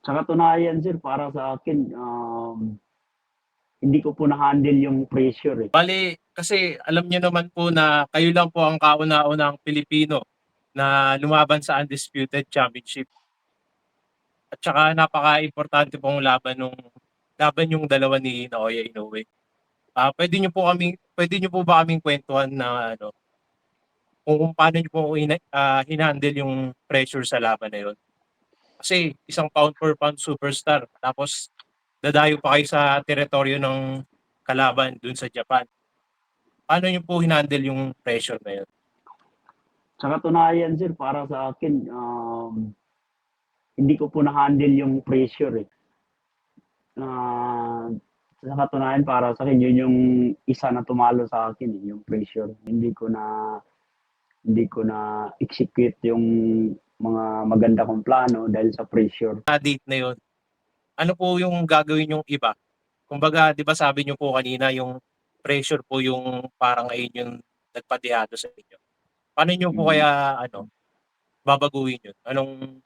Sa katunayan sir, para sa akin, hindi ko po na-handle yung pressure, eh. Bale, kasi alam niyo naman po na kayo lang po ang kauna-unahang Pilipino na lumaban sa Undisputed Championship. At saka napakaimportante pong laban yung dalawa ni Naoya Inoue. Puwede niyo po ba kaming kuwentuhan na ano, kung paano niyo po hinandle yung pressure sa laban na yun? Kasi isang pound for pound superstar tapos dadayo pa kayo sa teritoryo ng kalaban dun sa Japan. Paano niyo po hinandle yung pressure na yun? Sa katunayan sir, para sa akin, hindi ko po na-handle yung pressure, eh. Ah, sa katunayan para sa'kin yun yung isa na tumalo sa akin, eh, yung pressure. Hindi ko na execute yung mga maganda kong plano dahil sa pressure. Sa date na yun, ano po yung gagawin niyong iba? Kumbaga 'di ba sabi niyo po kanina yung pressure po yung parang ayun yung nagpadihado sa inyo. Paano niyo po Mm. kaya ano, babaguhin yun? Anong